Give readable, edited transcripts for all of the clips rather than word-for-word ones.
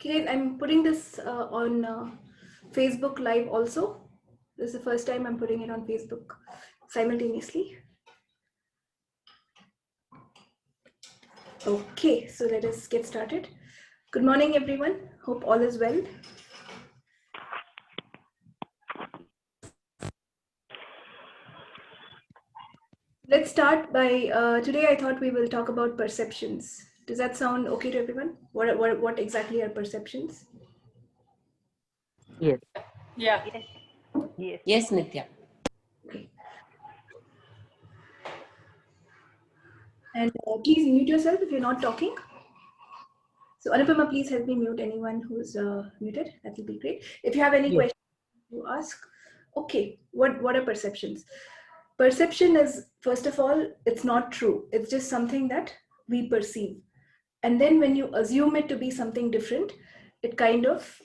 Okay, guys, I'm putting this on Facebook Live also. This is the first time I'm putting it on Facebook simultaneously. Okay, so let us get started. Good morning, everyone. Hope all is well. Let's start by, today I thought we will talk about perceptions. Does that sound okay to everyone? What exactly are perceptions? Yes. Yeah. Yes. Yes, Nithya. Okay. And please mute yourself if you're not talking. So Anupama, please help me mute anyone who's muted. That will be great. If you have any Yes. questions to ask. Okay, what are perceptions? Perception is, first of all, it's not true. It's just something that we perceive. And then when you assume it to be something different, it kind of,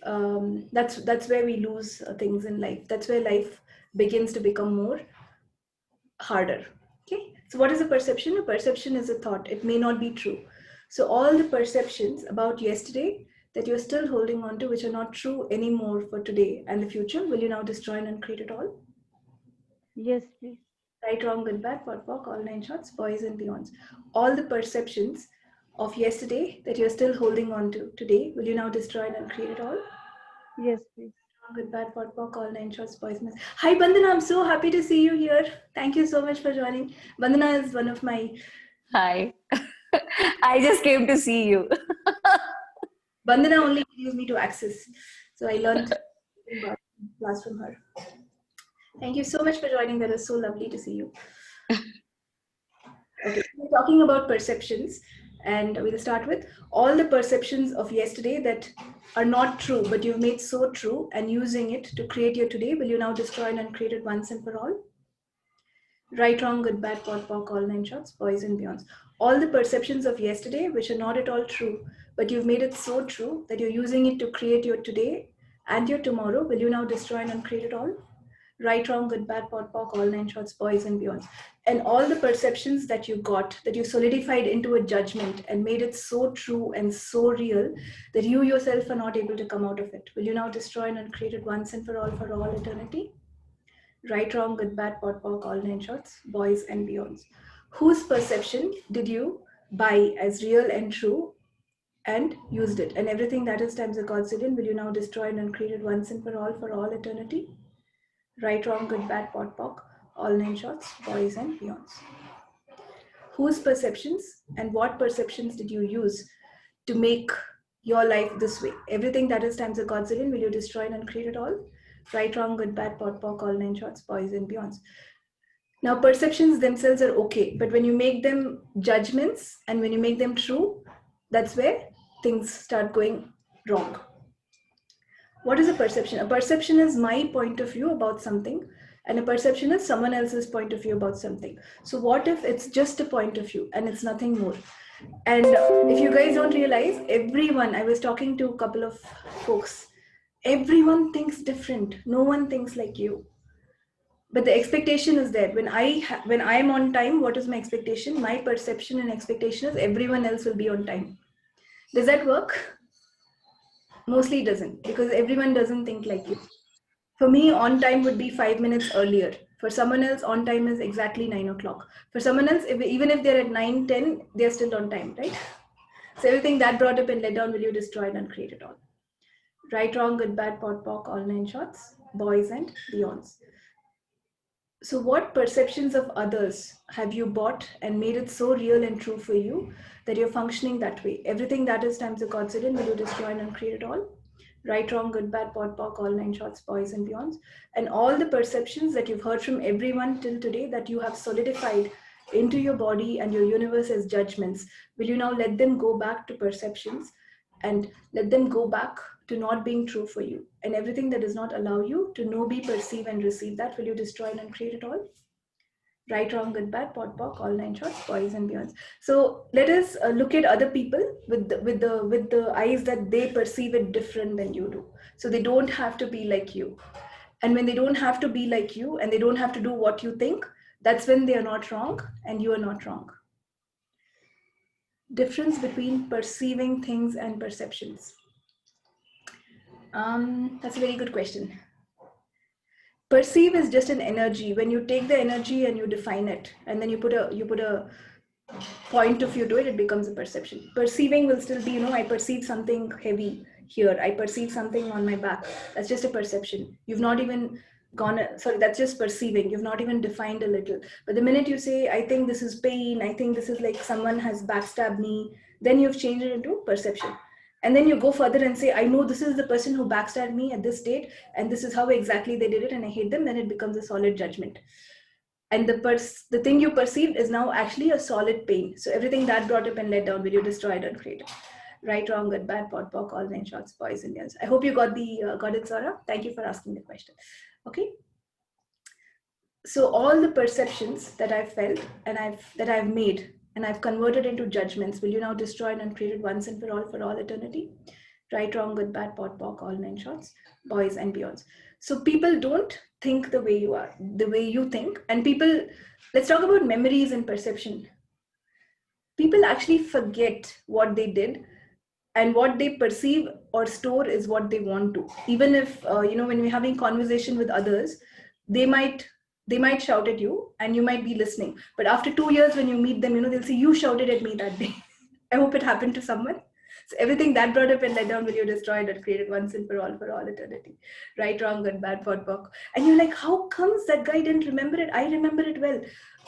that's where we lose things in life. That's where life begins to become more harder. Okay, so what is a perception? A perception is a thought. It may not be true. So all the perceptions about yesterday that you're still holding on to, which are not true anymore for today and the future, will you now destroy and uncreate it all? Yes, please. Right, wrong, good, bad, pot, pock, all nine shots, boys and beyonds. All the perceptions of yesterday that you're still holding on to today, will you now destroy and uncreate it all? Yes, please. Good, bad, pot, pock, all nine shots, boys, miss. Hi, Bandana, I'm so happy to see you here. Thank you so much for joining. Bandana is one of my... Hi. I just came to see you. Bandana only gives me to access. So I learned class from her. Thank you so much for joining. That was so lovely to see you. Okay, we're talking about perceptions, and we'll start with all the perceptions of yesterday that are not true, but you've made so true, and using it to create your today. Will you now destroy and uncreate it once and for all? Right, wrong, good, bad, pot, pock, all nine shots, boys and beyonds. All the perceptions of yesterday, which are not at all true, but you've made it so true that you're using it to create your today and your tomorrow. Will you now destroy and uncreate it all? Right, wrong, good, bad, pot, pock, all nine shots, boys and beyonds. And all the perceptions that you got, that you solidified into a judgment and made it so true and so real that you yourself are not able to come out of it. Will you now destroy and uncreate it once and for all eternity? Right, wrong, good, bad, pot, pock, all nine shots, boys and beyonds. Whose perception did you buy as real and true and used it? And everything that is times a godzillion, will you now destroy and uncreate it once and for all eternity? Right, wrong, good, bad, pot, pock, all nine shots, boys and beyonds. Whose perceptions and what perceptions did you use to make your life this way? Everything that is times a godzillion, will you destroy and uncreate it all? Right, wrong, good, bad, pot, pock, all nine shots, boys and beyonds. Now, perceptions themselves are okay, but when you make them judgments and when you make them true, that's where things start going wrong. What is a perception? A perception is my point of view about something, and a perception is someone else's point of view about something. So what if it's just a point of view and it's nothing more? And if you guys don't realize, everyone, I was talking to a couple of folks, everyone thinks different. No one thinks like you. But the expectation is there. When I'm on time, what is my expectation? My perception and expectation is everyone else will be on time. Does that work? Mostly it doesn't, because everyone doesn't think like you. For me, on time would be 5 minutes earlier. For someone else, on time is exactly 9 o'clock. For someone else, even if they're at 9:10, they're still on time, right? So everything that brought up and let down, will you destroy and uncreate it all? Right, wrong, good, bad, pot, pock, all nine shots, boys and beyonds. So what perceptions of others have you bought and made it so real and true for you that you're functioning that way? Everything that is times a godzillion, will you destroy and uncreate it all? Right, wrong, good, bad, pot, pock, all nine shots, boys and beyonds. And all the perceptions that you've heard from everyone till today that you have solidified into your body and your universe as judgments, will you now let them go back to perceptions and let them go back to not being true for you? And everything that does not allow you to know, be, perceive, and receive that, will you destroy and uncreate it all? Right, wrong, good, bad, pot, pock, all nine shots, boys and beyonds. So let us look at other people with the eyes that they perceive it different than you do. So they don't have to be like you. And when they don't have to be like you and they don't have to do what you think, that's when they are not wrong and you are not wrong. Difference between perceiving things and perceptions. That's a very good question. Perceive is just an energy. When you take the energy and you define it, and then you put a point of view to it, it becomes a perception. Perceiving will still be, I perceive something heavy here. I perceive something on my back. That's just a perception. You've not even sorry, that's just perceiving. You've not even defined a little. But the minute you say, I think this is pain, I think this is like someone has backstabbed me, then you've changed it into perception. And then you go further and say, I know this is the person who backstabbed me at this date, and this is how exactly they did it, and I hate them. Then it becomes a solid judgment. And the thing you perceived is now actually a solid pain. So everything that brought up and let down, will you destroy it and create it? Right, wrong, good, bad, pot, pock, all nine shots, boys and girls. I hope you got it, Zara. Thank you for asking the question. Okay. So all the perceptions that I've felt and I've made and I've converted into judgments, will you now destroy and uncreate it once and for all eternity? Right, wrong, good, bad, pot, pock, all nine shots, boys and beyonds. So people don't think the way you are, the way you think. And people, let's talk about memories and perception. People actually forget what they did, and what they perceive or store is what they want to. Even if, when we're having conversation with others, they might shout at you and you might be listening. But after 2 years, when you meet them, they'll say, you shouted at me that day. I hope it happened to someone. So everything that brought up and let down, will you destroy it, created once and for all eternity. Right, wrong, good, bad, pot, pock. And you're like, how comes that guy didn't remember it? I remember it well.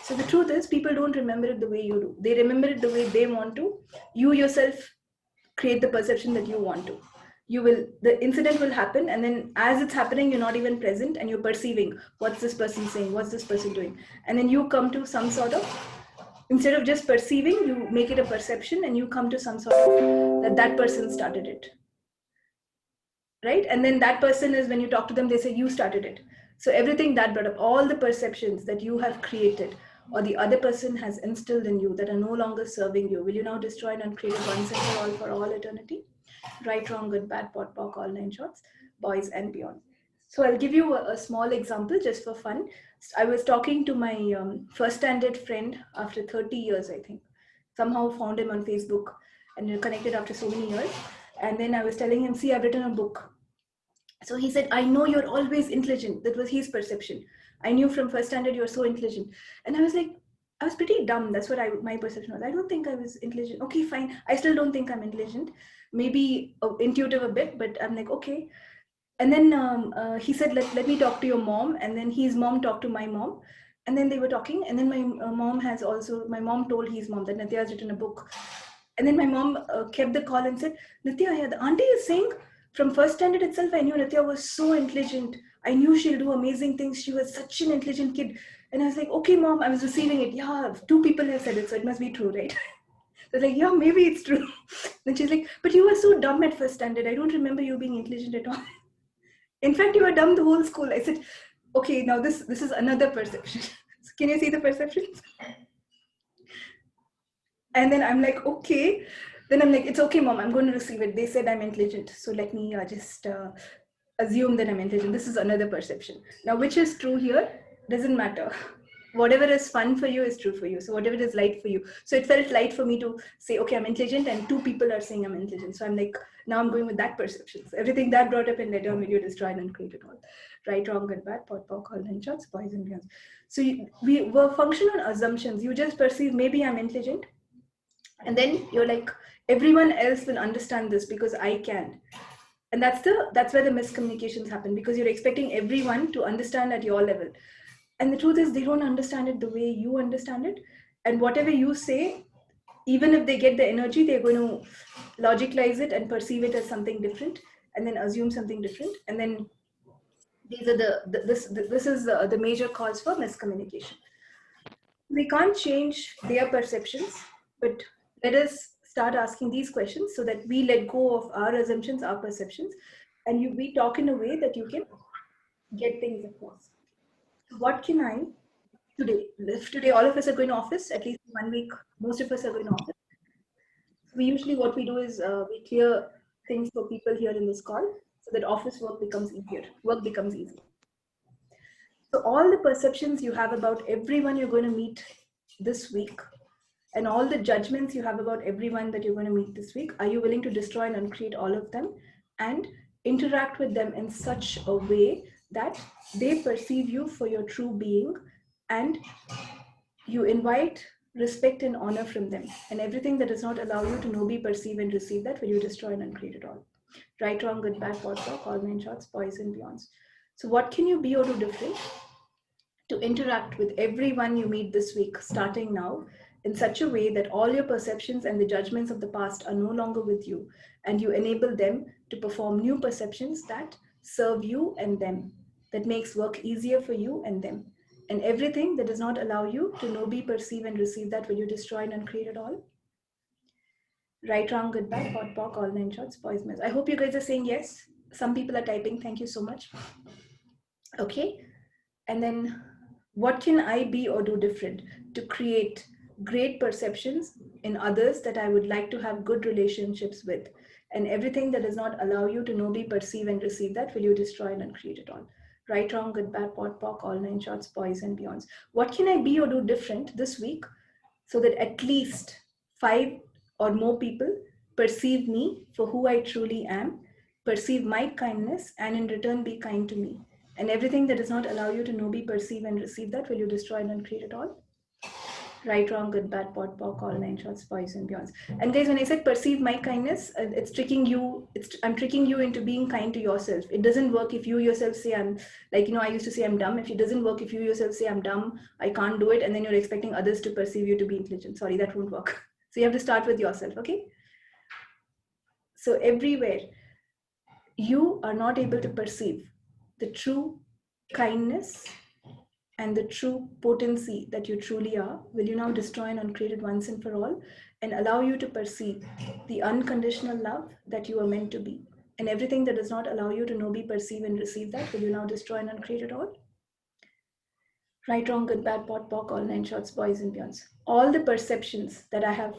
So the truth is, people don't remember it the way you do. They remember it the way they want to. You yourself create the perception that you want to. The incident will happen, and then as it's happening, you're not even present and you're perceiving, what's this person saying, what's this person doing, and then you come to some sort of, instead of just perceiving, you make it a perception and you come to some sort of that person started it, right? And then that person is, when you talk to them, they say you started it. So everything that brought up, all the perceptions that you have created or the other person has instilled in you that are no longer serving you, will you now destroy and uncreate it once and for all eternity? Right, wrong, good, bad, pot, pock, all nine shots, boys and beyond. So I'll give you a small example just for fun. I was talking to my first standard friend after 30 years, I think. Somehow found him on Facebook and we're connected after so many years. And then I was telling him, see, I've written a book. So he said, I know you're always intelligent. That was his perception. I knew from first standard you're so intelligent. And I was like, I was pretty dumb. That's what my perception was. I don't think I was intelligent. Okay, fine. I still don't think I'm intelligent. Maybe intuitive a bit, but I'm like, okay. And then he said, let me talk to your mom. And then his mom talked to my mom. And then they were talking. And then my mom told his mom that Nithya has written a book. And then my mom kept the call and said, Nithya, yeah, the auntie is saying from first standard itself, I knew Nithya was so intelligent. I knew she'll do amazing things. She was such an intelligent kid. And I was like, okay, mom, I was receiving it. Yeah, 2 people have said it, so it must be true, right? I was like, yeah, maybe it's true. Then she's like, but you were so dumb at first standard. I don't remember you being intelligent at all. In fact, you were dumb the whole school. I said, okay, now this is another perception. So can you see the perceptions? And then I'm like, okay. Then I'm like, it's okay, mom, I'm going to receive it. They said I'm intelligent. So let me just assume that I'm intelligent. This is another perception. Now, which is true here? Doesn't matter. Whatever is fun for you is true for you. So whatever is light for you. So it felt light for me to say, okay, I'm intelligent, and 2 people are saying I'm intelligent. So I'm like, now I'm going with that perception. So everything that brought up in let down, video destroyed and created all. Right, wrong, good, bad, pot, pock, all nine shots, boys and girls. So we were function on assumptions. You just perceive, maybe I'm intelligent. And then you're like, everyone else will understand this because I can. And that's where the miscommunications happen, because you're expecting everyone to understand at your level. And the truth is, they don't understand it the way you understand it. And whatever you say, even if they get the energy, they're going to logicalize it and perceive it as something different, and then assume something different. And then these are this is the major cause for miscommunication. We can't change their perceptions, but let us start asking these questions so that we let go of our assumptions, our perceptions, and we talk in a way that you can get things across. What can I today? If today all of us are going to office, at least 1 week, most of us are going to office. We usually, what we do is we clear things for people here in this call so that office work becomes easier, work becomes easy. So all the perceptions you have about everyone you're going to meet this week, and all the judgments you have about everyone that you're going to meet this week, are you willing to destroy and uncreate all of them? And interact with them in such a way that they perceive you for your true being, and you invite respect and honor from them. And everything that does not allow you to know, be, perceive, and receive that, will you destroy and uncreate it all. Right, wrong, good, bad, pot, talk, all nine shots, boys and beyonds. So what can you be or do different to interact with everyone you meet this week, starting now, in such a way that all your perceptions and the judgments of the past are no longer with you, and you enable them to perform new perceptions that serve you and them, that makes work easier for you and them. And everything that does not allow you to know, be, perceive, and receive that, will you destroy and uncreate it all? Right, wrong, good, bad, pot, pock, all nine shots, boys, men. I hope you guys are saying yes. Some people are typing. Thank you so much. Okay. And then what can I be or do different to create great perceptions in others that I would like to have good relationships with? And everything that does not allow you to know, be, perceive, and receive that, will you destroy and uncreate it all? Right, wrong, good, bad, pot, pock, all nine shots, boys and beyonds. What can I be or do different this week so that at least 5 or more people perceive me for who I truly am, perceive my kindness, and in return be kind to me? And everything that does not allow you to know, be, perceive, and receive that, will you destroy and uncreate it all? Right, wrong, good, bad, pot, pock, all nine shots, boys and beyonds. And guys, when I said perceive my kindness, it's tricking you. I'm tricking you into being kind to yourself. It doesn't work if you yourself say I'm, like, I used to say I'm dumb. If it doesn't work if you yourself say I'm dumb, I can't do it, and then you're expecting others to perceive you to be intelligent. Sorry, that won't work. So you have to start with yourself, okay? So everywhere you are not able to perceive the true kindness and the true potency that you truly are, will you now destroy and uncreate it once and for all, and allow you to perceive the unconditional love that you are meant to be? And everything that does not allow you to know, be, perceive, and receive that, will you now destroy and uncreate it all? Right, wrong, good, bad, pot, pock, all nine shots, boys and beyonds. All the perceptions that I have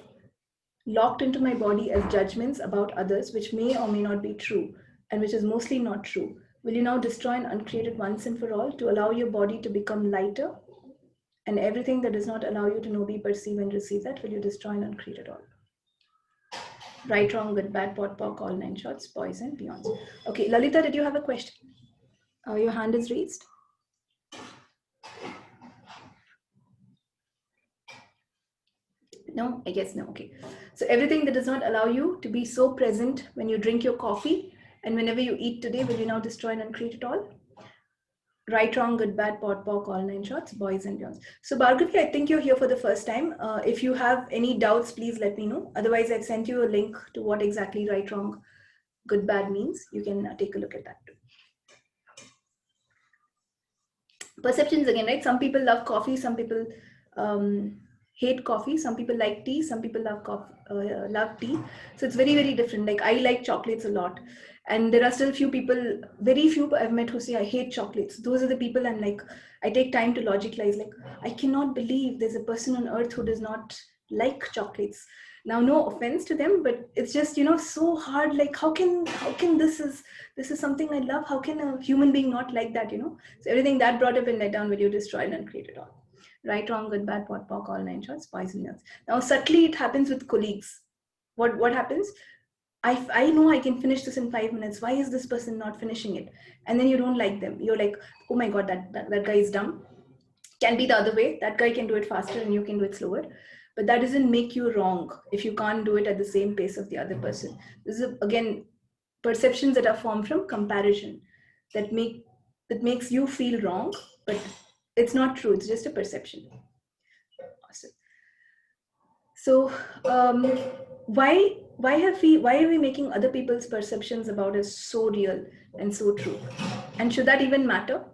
locked into my body as judgments about others, which may or may not be true, and which is mostly not true, will you now destroy and uncreate it once and for all to allow your body to become lighter? And everything that does not allow you to know, be, perceive, and receive that, will you destroy and uncreate it all? Right, wrong, good, bad, pot, pock, all nine shots, boys and beyonds. Okay, Lalita, did you have a question? Your hand is raised. No, I guess no. Okay. So everything that does not allow you to be so present when you drink your coffee and whenever you eat today, will you now destroy and uncreate it all? Right, wrong, good, bad, pot, pock, all nine shots, boys and beyonds. So Bhargavi, I think you're here for the first time. If you have any doubts, please let me know. Otherwise, I've sent you a link to what exactly right, wrong, good, bad means. You can take a look at that too. Perceptions again, right? Some people love coffee, some people hate coffee, some people like tea, some people love coffee, love tea. So it's very, very different. Like I like chocolates a lot, and there are still few people, very few I've met who say I hate chocolates. Those are the people I'm like, I take time to logicalize. Like I cannot believe there's a person on earth who does not like chocolates. Now, no offense to them, but it's just, so hard. Like how can this is something I love. How can a human being not like that? So everything that brought up and let down, will you destroy and uncreate it all? Right, wrong, good, bad, pot, pock, all nine shots, boys and girls. Now, subtly it happens with colleagues. What happens? I know I can finish this in 5 minutes. Why is this person not finishing it? And then you don't like them. You're like, oh my God, that guy is dumb. Can be the other way. That guy can do it faster and you can do it slower. But that doesn't make you wrong if you can't do it at the same pace of the other person. This is, again, perceptions that are formed from comparison that makes you feel wrong, but it's not true. It's just a perception. Awesome. So why are we making other people's perceptions about us so real and so true? And should that even matter?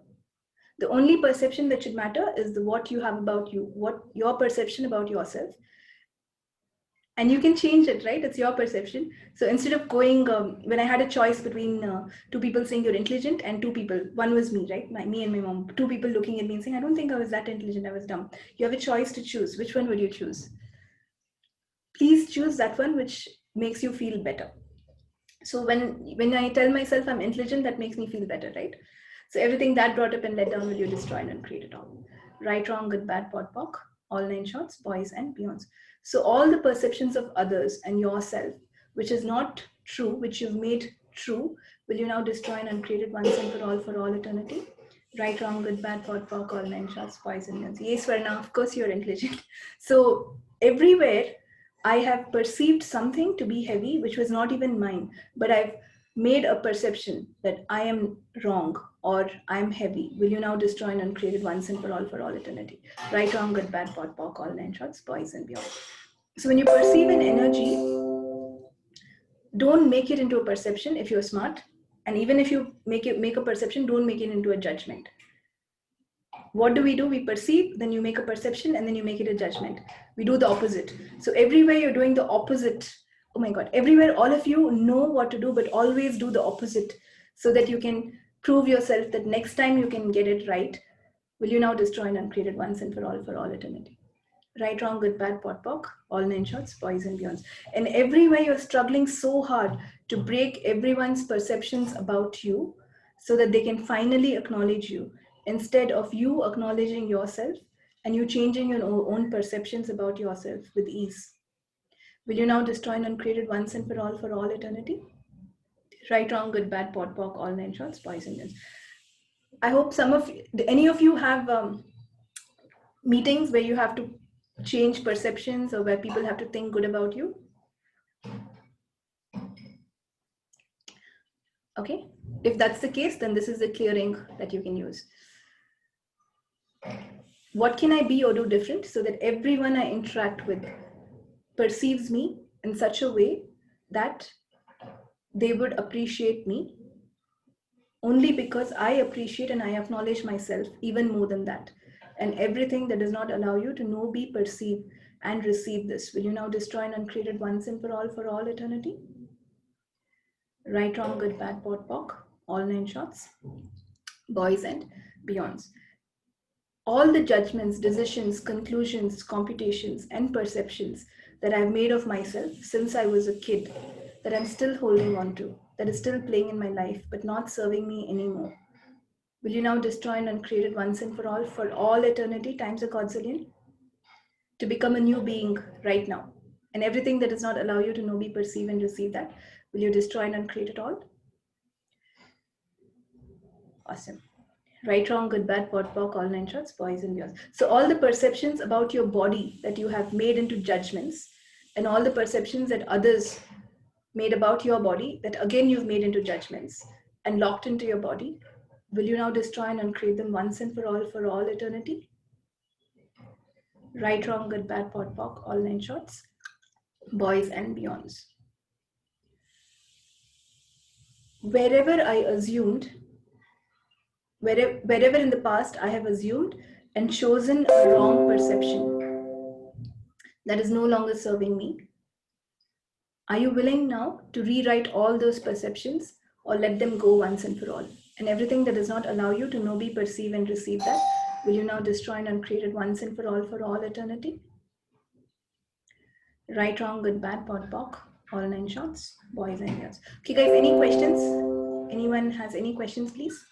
The only perception that should matter is what you have about you, what your perception about yourself. And you can change it, right? It's your perception. So instead of going, when I had a choice between 2 people saying you're intelligent and 2 people, one was me, right? Me and my mom, 2 people looking at me and saying, I don't think I was that intelligent, I was dumb. You have a choice to choose. Which one would you choose? Please choose that one which makes you feel better. So when I tell myself I'm intelligent, that makes me feel better, right? So everything that brought up and let down, will you destroy and uncreate it all? Right, wrong, good, bad, pot, pock, all nine shots, boys and beyonds. So all the perceptions of others and yourself, which is not true, which you've made true will you now destroy and uncreate it once and for all eternity? Right, wrong, good, bad, pot, pock, all nine shots, poison, yes. Yes, Varna, of course you're intelligent. So everywhere I have perceived something to be heavy, which was not even mine, but I've made a perception that I am wrong or I'm heavy. Will you now destroy and uncreate it once and for all eternity? Right, wrong, good, bad, pot, pock, all nine shots, poison, beyond. So when you perceive an energy, don't make it into a perception if you're smart. And even if you make a perception, don't make it into a judgment. What do? We perceive, then you make a perception, and then you make it a judgment. We do the opposite. So everywhere you're doing the opposite. Oh my God, everywhere all of you know what to do, but always do the opposite so that you can prove yourself that next time you can get it right. Will you now destroy and uncreate it once and for all eternity? Right, wrong, good, bad, pot, pock, all nine shots, poison, beyonds. And everywhere you're struggling so hard to break everyone's perceptions about you so that they can finally acknowledge you, instead of you acknowledging yourself and you changing your own perceptions about yourself with ease. Will you now destroy and uncreate it once and for all eternity? Right, wrong, good, bad, pot, pock, all nine shots, poison, beyonds. I hope any of you have meetings where you have to change perceptions or where people have to think good about you. Okay, if that's the case, then this is the clearing that you can use. What can I be or do different so that everyone I interact with perceives me in such a way that they would appreciate me only because I appreciate and I acknowledge myself even more than that. And everything that does not allow you to know, be, perceive, and receive this, will you now destroy and uncreate it once and for all eternity? Right, wrong, good, bad, pot, pock, all nine shots, boys and beyonds. All the judgments, decisions, conclusions, computations, and perceptions that I've made of myself since I was a kid, that I'm still holding on to, that is still playing in my life, but not serving me anymore. Will you now destroy and uncreate it once and for all eternity, times a godzillion, to become a new being right now? And everything that does not allow you to know, be, perceive, and receive that, will you destroy and uncreate it all? Awesome. Right, wrong, good, bad, pot, pock, all nine shots, poison, yours. So all the perceptions about your body that you have made into judgments, and all the perceptions that others made about your body that again you've made into judgments and locked into your body, will you now destroy and uncreate them once and for all eternity? Right, wrong, good, bad, pot, pock, all nine shots, boys and beyonds. Wherever I assumed, wherever in the past I have assumed and chosen a wrong perception that is no longer serving me, are you willing now to rewrite all those perceptions or let them go once and for all? And everything that does not allow you to know, be, perceive, and receive that, will you now destroy and uncreate it once and for all eternity? Right, wrong, good, bad, pot, pock, all nine shots, boys and girls. Okay, guys, any questions? Anyone has any questions, please?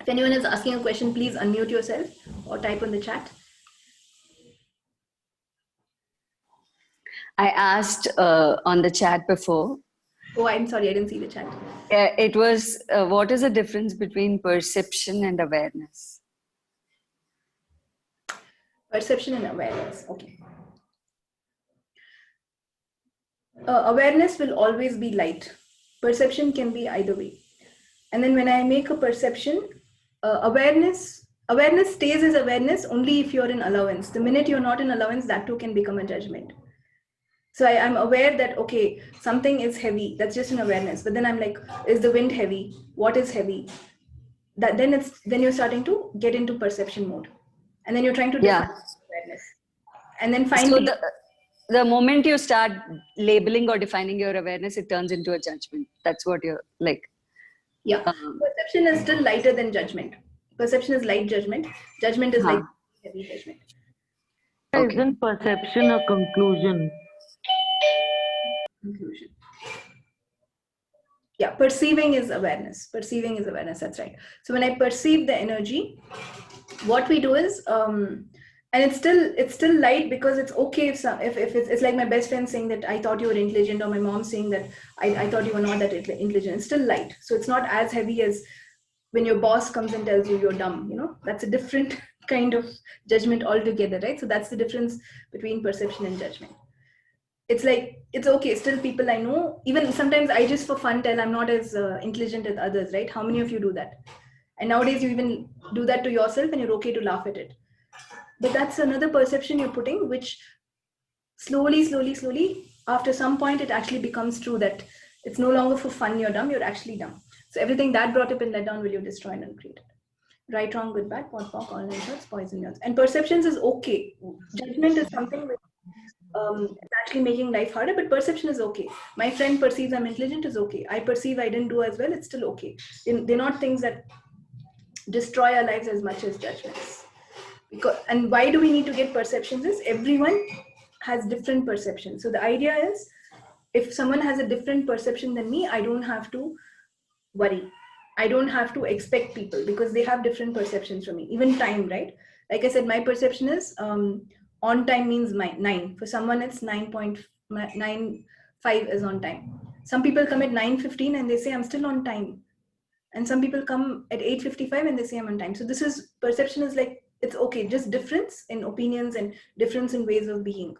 If anyone is asking a question, please unmute yourself or type on the chat. I asked on the chat before. Oh, I'm sorry, I didn't see the chat. It was, what is the difference between perception and awareness? Perception and awareness. Okay. Awareness will always be light. Perception can be either way. And then when I make a perception, awareness stays as awareness only if you're in allowance. The minute you're not in allowance, that too can become a judgment. So I'm aware that, okay, something is heavy. That's just an awareness. But then I'm like, is the wind heavy? What is heavy? Then you're starting to get into perception mode. And then you're trying to define awareness. And then finally... So the moment you start labeling or defining your awareness, it turns into a judgment. That's what you're like. Yeah. Perception is still lighter than judgment. Perception is light judgment. Judgment is like heavy judgment. Okay. Isn't perception a conclusion? Conclusion. Yeah, perceiving is awareness. Perceiving is awareness, that's right. So when I perceive the energy, what we do is, And it's still light, because it's okay if it's like my best friend saying that I thought you were intelligent, or my mom saying that I thought you were not that intelligent. It's still light, so it's not as heavy as when your boss comes and tells you you're dumb. That's a different kind of judgment altogether, right? So that's the difference between perception and judgment. It's like, it's okay, still people I know, even sometimes I just for fun tell I'm not as intelligent as others, right? How many of you do that? And nowadays you even do that to yourself, and you're okay to laugh at it. But that's another perception you're putting, which slowly, after some point, it actually becomes true that it's no longer for fun you're dumb, you're actually dumb. So everything that brought up and let down will you destroy and uncreate it. Right, wrong, good, bad, pot, pock, all nine poison yours. And perceptions is okay. Judgment is something which it's actually making life harder, but perception is okay. My friend perceives I'm intelligent is okay. I perceive I didn't do as well, it's still okay. They're not things that destroy our lives as much as judgments. And why do we need to get perceptions is everyone has different perceptions. So the idea is, if someone has a different perception than me, I don't have to worry. I don't have to expect people, because they have different perceptions from me. Even time, right? Like I said, my perception is on time means 9. For someone, it's 9.95 is on time. Some people come at 9:15 and they say I'm still on time. And some people come at 8:55 and they say I'm on time. So this is, perception is like, it's okay, just difference in opinions and difference in ways of being.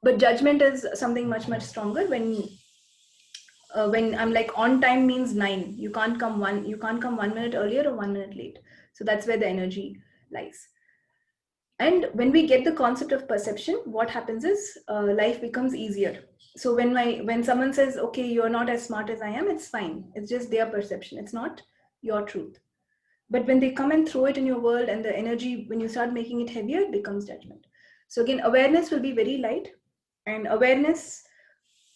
But judgment is something much stronger. When I'm like, on time means 9, you can't come 1 minute earlier or 1 minute late. So that's where the energy lies. And when we get the concept of perception, what happens is life becomes easier. So when someone says, okay, you're not as smart as I am, it's fine. It's just their perception. It's not your truth. But when they come and throw it in your world, and the energy, when you start making it heavier, it becomes judgment. So again, awareness will be very light, and awareness,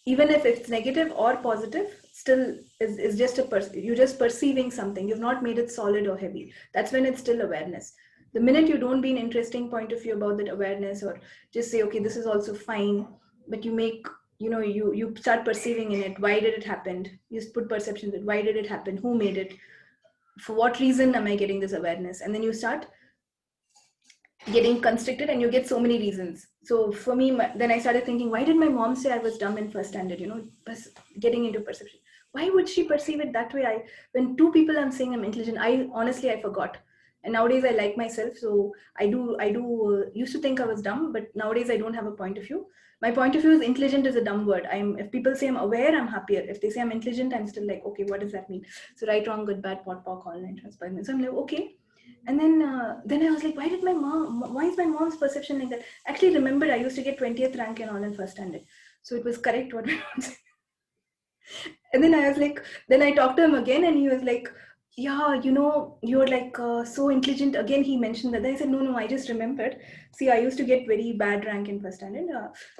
even if it's negative or positive, still is just you're just perceiving something. You've not made it solid or heavy. That's when it's still awareness. The minute you don't be an interesting point of view about that awareness, or just say, okay, this is also fine, but you make, you start perceiving in it, why did it happen? You put perceptions in, why did it happen? Who made it? For what reason am I getting this awareness? And then you start getting constricted, and you get so many reasons. So for me, then I started thinking, why did my mom say I was dumb in first standard? Getting into perception. Why would she perceive it that way? When two people I'm saying I'm intelligent, I forgot. And nowadays I like myself. So I used to think I was dumb, but nowadays I don't have a point of view. My point of view is, intelligent is a dumb word. If people say I'm aware, I'm happier. If they say I'm intelligent, I'm still like, okay, what does that mean? So right, wrong, good, bad, pot, pock, all nine transparent. So I'm like, okay. And then I was like, why is my mom's perception like that? Actually, remember, I used to get 20th rank and all in first standard. So it was correct what my mom said. And then I was like, then I talked to him again, and he was like, yeah, you're like so intelligent. Again, he mentioned that. Then I said, no, I just remembered. See, I used to get very bad rank in first standard.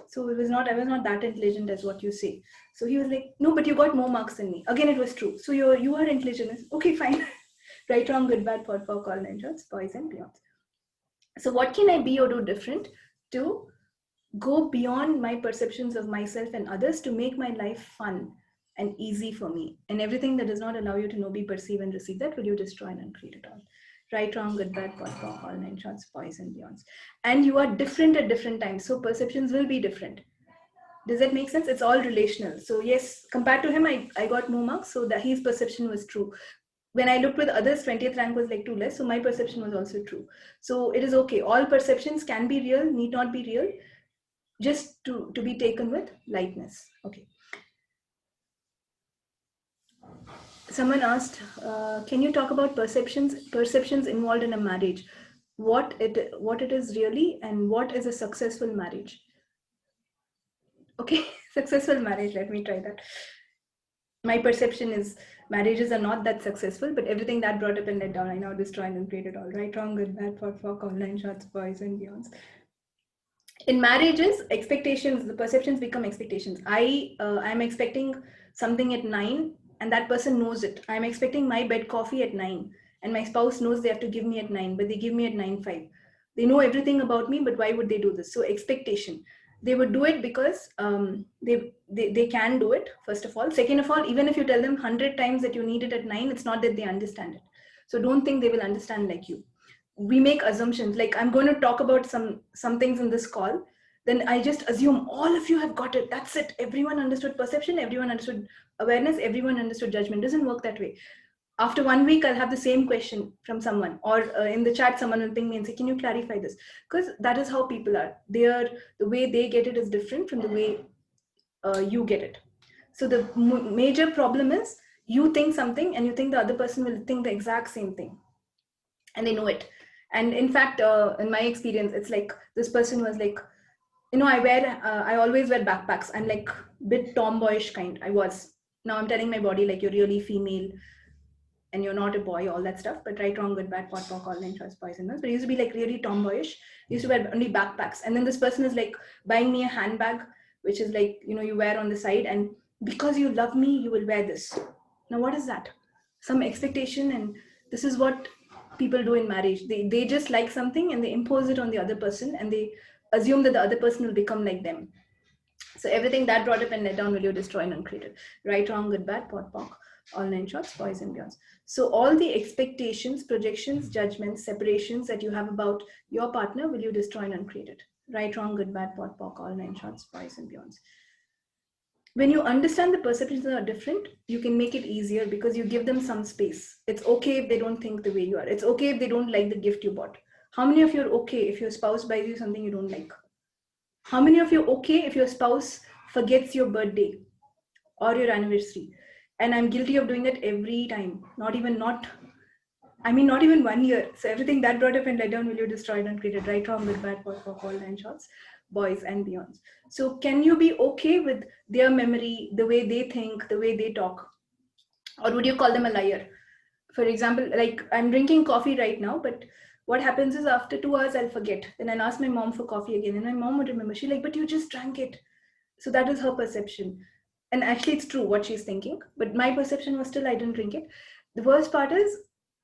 So I was not that intelligent as what you say. So he was like, no, but you got more marks than me. Again, it was true. So you are intelligent. Okay, fine. Right, wrong, good, bad, pot, pock, all nine yards, boys and beyond. So what can I be or do different to go beyond my perceptions of myself and others, to make my life fun and easy for me? And everything that does not allow you to know, be, perceive, and receive, that will you destroy and uncreate it all. Right, wrong, good, bad, pot, pock, all nine yards, boys and beyonds. And you are different at different times. So perceptions will be different. Does that make sense? It's all relational. So yes, compared to him, I got more marks. So that his perception was true. When I looked with others, 20th rank was like 2 less. So my perception was also true. So it is okay. All perceptions can be real, need not be real, just to be taken with lightness. Okay. Someone asked, can you talk about perceptions involved in a marriage? What it is really, and what is a successful marriage? Okay, successful marriage. Let me try that. My perception is, marriages are not that successful, but everything that brought up and let down, I now destroy and create it all. Right, wrong, good, bad, pot, pock, all nine shots, boys and beyonds. In marriages, expectations, the perceptions become expectations. I'm expecting something at 9, and that person knows it. I'm expecting my bed coffee at 9, and my spouse knows they have to give me at 9, but they give me at 9:05. They know everything about me, but why would they do this? So expectation. They would do it because they can do it, first of all. Second of all, even if you tell them 100 times that you need it at 9, it's not that they understand it. So don't think they will understand like you. we make assumptions. Like, I'm going to talk about some things in this call, then I just assume all of you have got it. That's it. Everyone understood perception, everyone understood awareness, everyone understood judgment. It doesn't work that way. After 1 week, I'll have the same question from someone, or in the chat, someone will ping me and say, can you clarify this? Because that is how people are. The way they get it is different from the way you get it. So the major problem is you think something and you think the other person will think the exact same thing, and they know it. And in fact, in my experience, it's like this person was like, I always wear backpacks. I'm like bit tomboyish kind. I was. Now I'm telling my body like, you're really female and you're not a boy, all that stuff. But right, wrong, good, bad, pot, pock, all nine choice, boys and girls. But I used to be like really tomboyish. I used to wear only backpacks. And then this person is like buying me a handbag, which is like, you wear on the side. And because you love me, you will wear this. Now, what is that? Some expectation. And this is what people do in marriage. They just like something and they impose it on the other person, and they assume that the other person will become like them. So everything that brought up and let down will you destroy and uncreated. Right, wrong, good, bad, pot, pock, all nine shots, boys and beyonds. So all the expectations, projections, judgments, separations that you have about your partner will you destroy and uncreate it. Right, wrong, good, bad, pot, pock, all nine shots, boys and beyonds. When you understand the perceptions are different, you can make it easier because you give them some space. It's okay if they don't think the way you are. It's okay if they don't like the gift you bought. How many of you are okay if your spouse buys you something you don't like? How many of you are okay if your spouse forgets your birthday or your anniversary? And I'm guilty of doing that every time. Not even 1 year. So everything that brought up and let down will you destroy and uncreated. Right, wrong, good, bad, pot, pock, all nine shots, boys and beyonds. So can you be okay with their memory, the way they think, the way they talk? Or would you call them a liar? For example, like I'm drinking coffee right now, but what happens is after 2 hours, I'll forget. Then I'll ask my mom for coffee again. And my mom would remember. She's like, but you just drank it. So that is her perception. And actually, it's true what she's thinking. But my perception was still I didn't drink it. The worst part is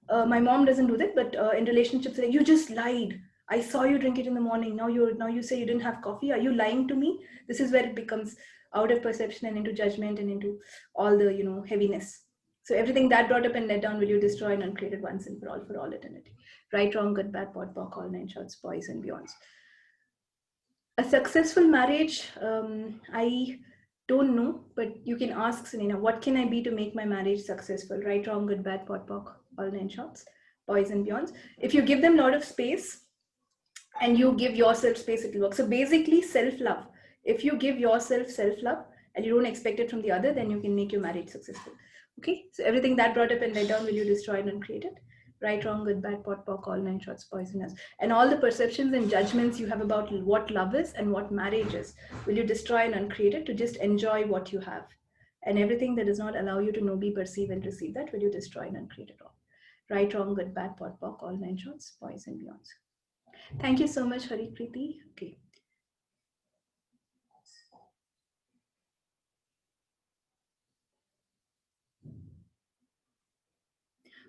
my mom doesn't do that. But in relationships, like, you just lied. I saw you drink it in the morning. Now you say you didn't have coffee. Are you lying to me? This is where it becomes out of perception and into judgment and into all the heaviness. So everything that brought up and let down will you destroy and uncreated once and for all eternity. Right, wrong, good, bad, pot, pock, all nine shots, boys and beyonds. A successful marriage, I don't know, but you can ask Selena, what can I be to make my marriage successful? Right, wrong, good, bad, pot, pock, all nine shots, boys and beyonds. If you give them a lot of space and you give yourself space, it will work. So basically, self-love. If you give yourself self-love and you don't expect it from the other, then you can make your marriage successful. Okay, so everything that brought up and let down will you destroy and uncreate it? Right, wrong, good, bad, pot, pock, all nine shots, poisonous. And all the perceptions and judgments you have about what love is and what marriage is, will you destroy and uncreate it to just enjoy what you have? And everything that does not allow you to know, be, perceive, and receive that, will you destroy and uncreate it all? Right, wrong, good, bad, pot, pock, all nine shots, boys and beyonds. Thank you so much, Hari Preeti. Okay.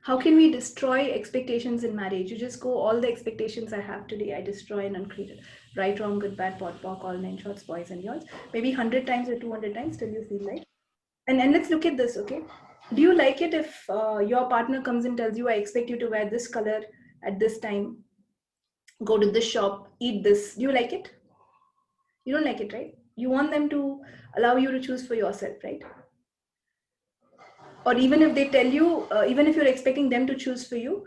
How can we destroy expectations in marriage? You just go, all the expectations I have today, I destroy and uncreate it. Right, wrong, good, bad, pot, pock, all nine shots, boys and girls. Maybe 100 times or 200 times till you feel like. And let's look at this, okay? Do you like it if your partner comes and tells you, I expect you to wear this color at this time, go to this shop, eat this? Do you like it? You don't like it, right? You want them to allow you to choose for yourself, right? Or even if they tell you, even if you're expecting them to choose for you,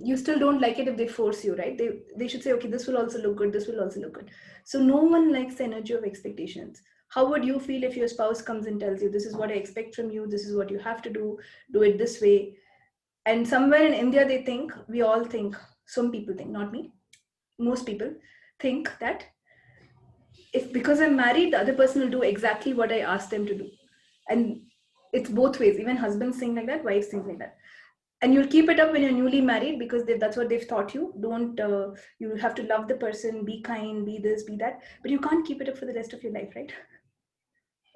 you still don't like it if they force you, right? They should say, okay, this will also look good, this will also look good. So no one likes the energy of expectations. How would you feel if your spouse comes and tells you, this is what I expect from you, this is what you have to do it this way? And somewhere in India, we all think, some people think, not me, most people think that if because I'm married, the other person will do exactly what I asked them to do. And it's both ways. Even husbands think like that, wives think like that. And you'll keep it up when you're newly married because that's what they've taught you. You have to love the person, be kind, be this, be that. But you can't keep it up for the rest of your life, right?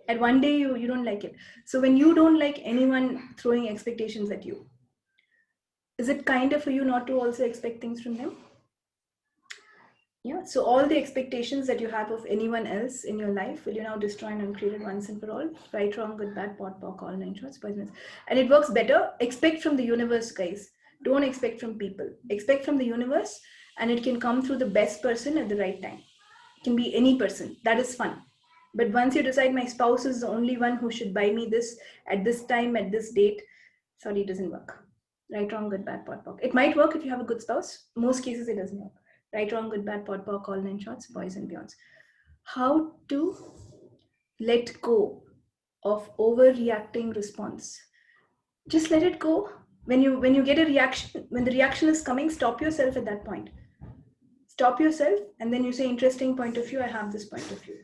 And one day you don't like it. So when you don't like anyone throwing expectations at you, is it kinder for you not to also expect things from them? Yeah, so all the expectations that you have of anyone else in your life will you now destroy and uncreate it once and for all. Right, wrong, good, bad, pot, pock, all nine shots, poisonous. And it works better. Expect from the universe, guys. Don't expect from people. Expect from the universe, and it can come through the best person at the right time. It can be any person. That is fun. But once you decide my spouse is the only one who should buy me this at this time, at this date, sorry, it doesn't work. Right, wrong, good, bad, pot, pock. It might work if you have a good spouse. Most cases, it doesn't work. Right, wrong, good, bad, pot, pock, all nine shorts, boys and beyonds. How to let go of overreacting response. Just let it go. When you get a reaction, when the reaction is coming, stop yourself at that point. Stop yourself, and then you say, interesting point of view, I have this point of view.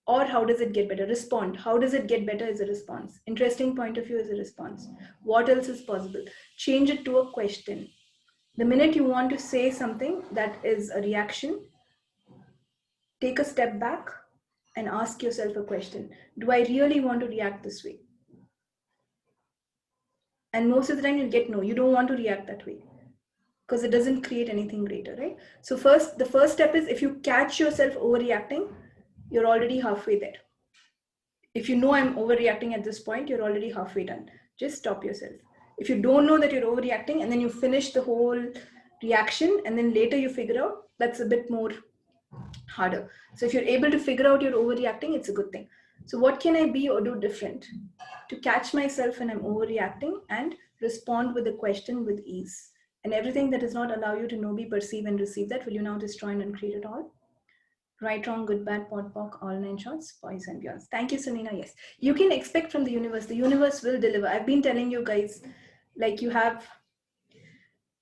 Or how does it get better? Respond. How does it get better is a response. Interesting point of view is a response. What else is possible? Change it to a question. The minute you want to say something that is a reaction, take a step back and ask yourself a question. Do I really want to react this way? And most of the time you'll get no, you don't want to react that way because it doesn't create anything greater, right? So the first step is, if you catch yourself overreacting, you're already halfway there. If you know I'm overreacting at this point, you're already halfway done. Just stop yourself. If you don't know that you're overreacting and then you finish the whole reaction and then later you figure out, that's a bit more harder. So if you're able to figure out you're overreacting, it's a good thing. So what can I be or do different to catch myself when I'm overreacting and respond with a question with ease? And everything that does not allow you to know, be, perceive, and receive that, will you now destroy and uncreate it all? Right, wrong, good, bad, pot, pock, all nine shorts, boys and beyonds. Thank you, Sunina. Yes, you can expect from the universe. The universe will deliver. I've been telling you guys, like you have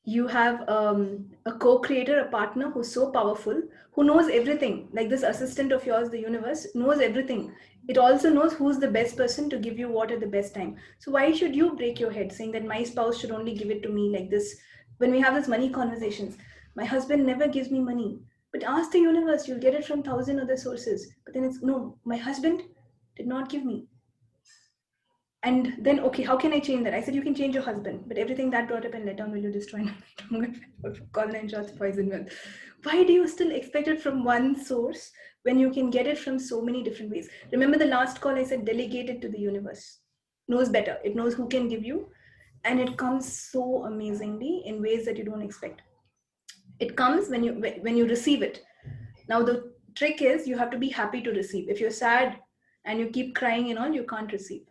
a co-creator, a partner who's so powerful, who knows everything. Like this assistant of yours, the universe knows everything. It also knows who's the best person to give you what at the best time. So why should you break your head saying that my spouse should only give it to me like this? When we have this money conversations, my husband never gives me money. But ask the universe, you'll get it from 1,000 other sources. But then it's, no, my husband did not give me. And then, okay, how can I change that? I said, you can change your husband, but everything that brought up and let down, will you destroy? Call nine shots, poison well. Why do you still expect it from one source when you can get it from so many different ways? Remember the last call I said, delegate it to the universe. Knows better. It knows who can give you. And it comes so amazingly in ways that you don't expect. It comes when you receive it. Now the trick is you have to be happy to receive. If you're sad and you keep crying and all, you can't receive.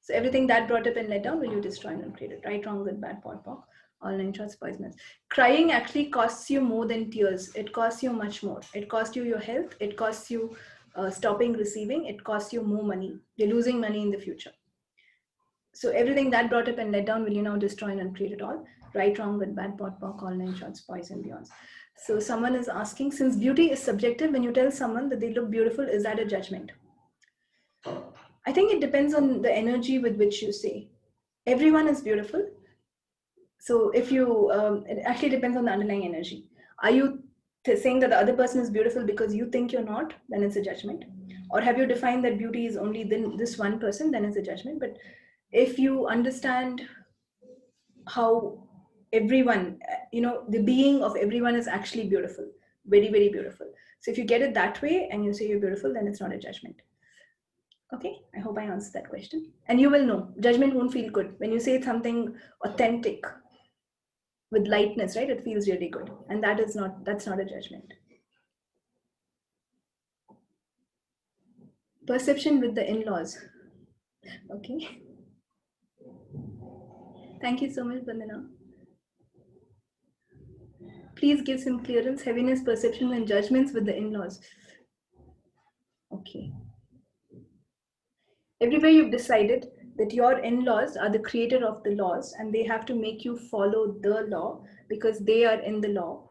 So everything that brought up and let down, will you destroy and uncreate it? Right, wrong, good, bad, pot, pock, all nine shorts, poisonous. Crying actually costs you more than tears. It costs you much more. It costs you your health. It costs you stopping receiving. It costs you more money. You're losing money in the future. So everything that brought up and let down, will you now destroy and uncreate it all? Right, wrong, good, bad, pot, pock, all nine shorts, poison, beyonds. So someone is asking, since beauty is subjective, when you tell someone that they look beautiful, is that a judgment? I think it depends on the energy with which you say. Everyone is beautiful. So if you, it actually depends on the underlying energy. Are you saying that the other person is beautiful because you think you're not? Then it's a judgment. Or have you defined that beauty is only this one person? Then it's a judgment. But if you understand how everyone, the being of everyone is actually beautiful, very, very beautiful. So if you get it that way and you say you're beautiful, then it's not a judgment. Okay, I hope I answered that question. And you will know, judgment won't feel good. When you say something authentic with lightness, right, it feels really good. And that's not a judgment. Perception with the in-laws. Okay. Thank you so much, Vandana. Please give some clearance, heaviness, perception, and judgments with the in-laws. Okay. Everywhere you've decided that your in-laws are the creator of the laws and they have to make you follow the law because they are in the law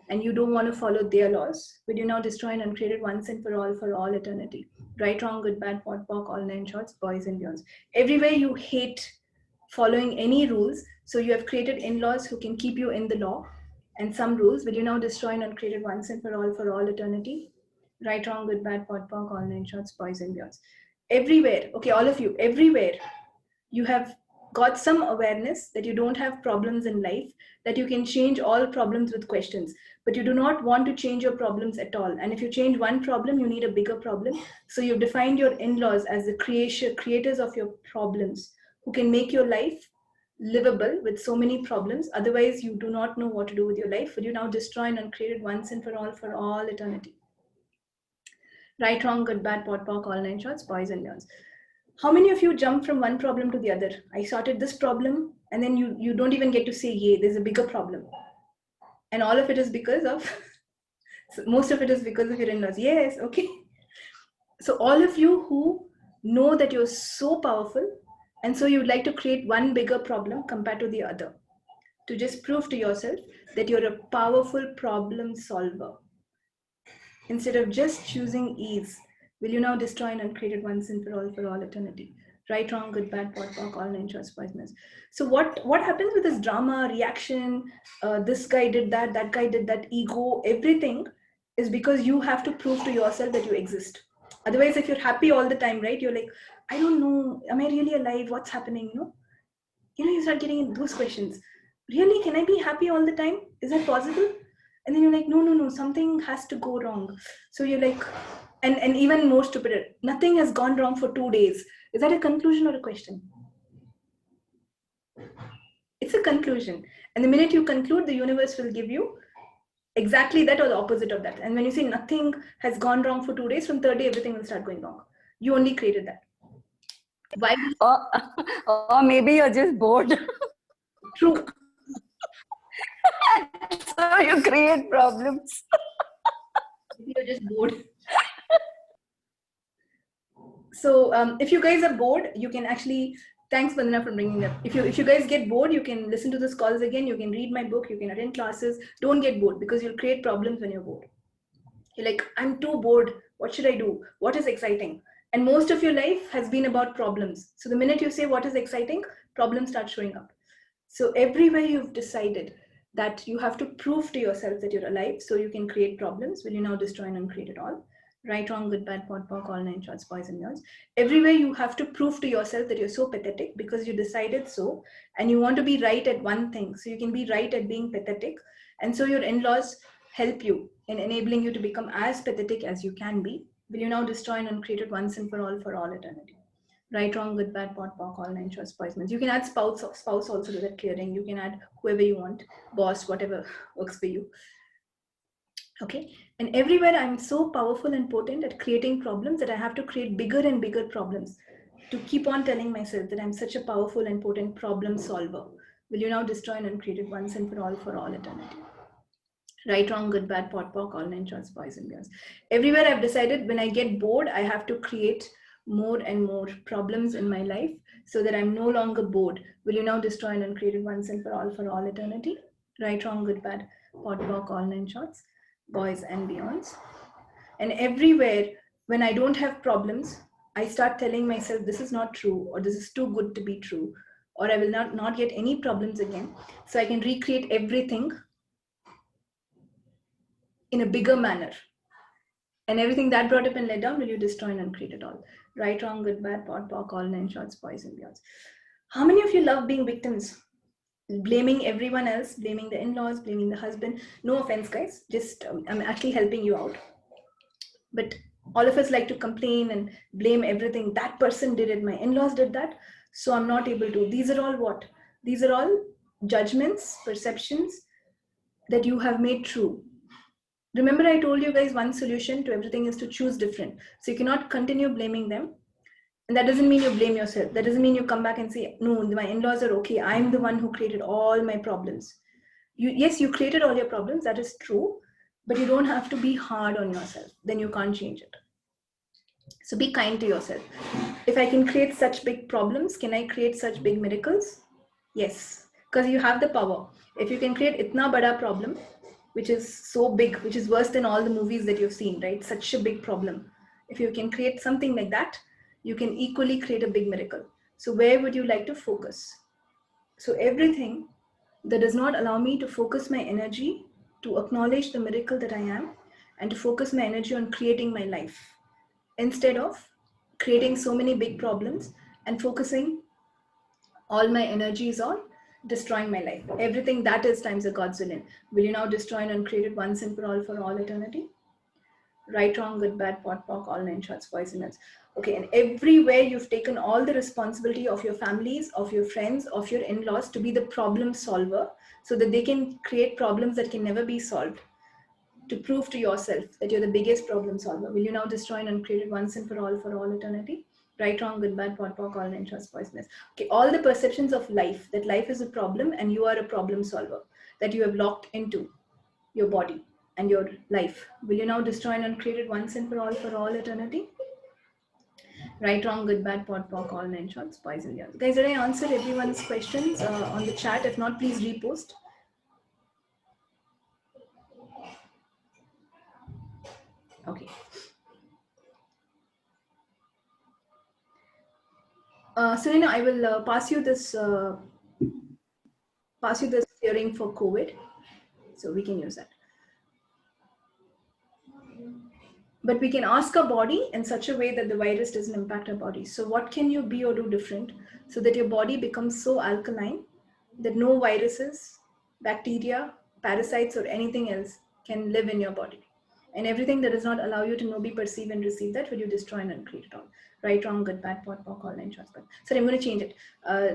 and you don't want to follow their laws, will you now destroy and uncreate it once and for all eternity? Right, wrong, good, bad, pot, pock, all nine shorts, boys and beyonds. Everywhere you hate following any rules, so you have created in-laws who can keep you in the law and some rules, will you now destroy and uncreate it once and for all eternity? Right, wrong, good, bad, pot, pock, all nine shorts, boys and beyonds. Everywhere, okay, all of you, everywhere you have got some awareness that you don't have problems in life, that you can change all problems with questions, but you do not want to change your problems at all. And if you change one problem, you need a bigger problem. So you've defined your in-laws as the creators of your problems, who can make your life livable with so many problems? Otherwise, you do not know what to do with your life. Will you now destroy and uncreate it once and for all eternity? Right, wrong, good, bad, pot, pock, all nine shorts, boys and girls. How many of you jump from one problem to the other? I sorted this problem, and then you don't even get to say, yay, there's a bigger problem. And all of it is because of, most of it is because of your in-laws. Yes, okay. So all of you who know that you're so powerful, and so you'd like to create one bigger problem compared to the other, to just prove to yourself that you're a powerful problem solver. Instead of just choosing ease, will you now destroy and uncreate it once and for all eternity? Right, wrong, good, bad, pot, pock, all nine shorts, poisonous. So what happens with this drama, reaction, this guy did that guy did that, ego, everything is because you have to prove to yourself that you exist. Otherwise, if you're happy all the time, right, you're like, I don't know, am I really alive? What's happening? You start getting those questions. Really, can I be happy all the time? Is that possible? And then you're like, no, something has to go wrong. So you're like, and even more stupid, nothing has gone wrong for 2 days. Is that a conclusion or a question? It's a conclusion. And the minute you conclude, the universe will give you exactly that or the opposite of that. And when you say nothing has gone wrong for 2 days, from third day, everything will start going wrong. You only created that. Why? Or maybe you're just bored. True. So you create problems. Maybe you're just bored. So if you guys are bored, you can actually, thanks Vandana for bringing that. If you guys get bored, you can listen to this calls again, you can read my book, you can attend classes. Don't get bored, because you'll create problems when you're bored. You're like, I'm too bored. What should I do? What is exciting? And most of your life has been about problems. So the minute you say what is exciting, problems start showing up. So everywhere you've decided that you have to prove to yourself that you're alive so you can create problems, will you now destroy and uncreate it all? Right, wrong, good, bad, pot, pock, all nine shorts, boys and girls. Everywhere you have to prove to yourself that you're so pathetic because you decided so, and you want to be right at one thing. So you can be right at being pathetic. And so your in-laws help you in enabling you to become as pathetic as you can be. Will you now destroy and uncreate it once and for all eternity? Right, wrong, good, bad, pot, pock, all nine shorts, poisonous. You can add spouse also to that clearing. You can add whoever you want, boss, whatever works for you. Okay, and everywhere I'm so powerful and potent at creating problems that I have to create bigger and bigger problems to keep on telling myself that I'm such a powerful and potent problem solver. Will you now destroy and uncreate it once and for all eternity? Right, wrong, good, bad, pot, pock, all nine shorts, boys and girls. Everywhere I've decided when I get bored, I have to create more and more problems in my life so that I'm no longer bored. Will you now destroy and uncreate it once and for all eternity? Right, wrong, good, bad, pot, pock, all nine shorts, boys and beyonds. And everywhere when I don't have problems, I start telling myself this is not true, or this is too good to be true, or I will not get any problems again. So I can recreate everything in a bigger manner. And everything that brought up and led down, will you destroy and uncreate it all? Right, wrong, good, bad, pot, pock, all nine shorts, boys and beyonds. How many of you love being victims? Blaming everyone else, blaming the in-laws, blaming the husband. No offense, guys. Just I'm actually helping you out. But all of us like to complain and blame everything. That person did it. My in-laws did that. So I'm not able to. These are all what? These are all judgments, perceptions that you have made true. Remember, I told you guys one solution to everything is to choose different. So you cannot continue blaming them. And that doesn't mean you blame yourself. That doesn't mean you come back and say, no, my in-laws are okay. I'm the one who created all my problems. Yes, you created all your problems. That is true. But you don't have to be hard on yourself. Then you can't change it. So be kind to yourself. If I can create such big problems, can I create such big miracles? Yes, because you have the power. If you can create itna bada problem, which is so big, which is worse than all the movies that you've seen, right? Such a big problem. If you can create something like that, you can equally create a big miracle. So where would you like to focus? So everything that does not allow me to focus my energy to acknowledge the miracle that I am and to focus my energy on creating my life, instead of creating so many big problems and focusing all my energies on destroying my life. Everything that is times a Godzillion. Will you now destroy and uncreate it once and for all eternity? Right, wrong, good, bad, pot, pock, all nine shots, boys and girls. Okay, and everywhere you've taken all the responsibility of your families, of your friends, of your in-laws to be the problem solver so that they can create problems that can never be solved, to prove to yourself that you're the biggest problem solver. Will you now destroy and uncreate it once and for all eternity? Right, wrong, good, bad, pot, pock, all nine shots, poisonous. Okay, all the perceptions of life, that life is a problem and you are a problem solver, that you have locked into your body and your life. Will you now destroy and uncreate it once and for all eternity? Right, wrong, good, bad, pot, pock, all nine shots, poison, yours. Guys, did I answer everyone's questions on the chat? If not, please repost. Okay. Serena, I will pass you this hearing for COVID, so we can use that. But we can ask our body in such a way that the virus doesn't impact our body. So what can you be or do different so that your body becomes so alkaline that no viruses, bacteria, parasites, or anything else can live in your body? And everything that does not allow you to know, be, perceive, and receive that, will you destroy and uncreate it all? Right, wrong, good, bad, pot, pock, all nine shots. So I'm going to change it.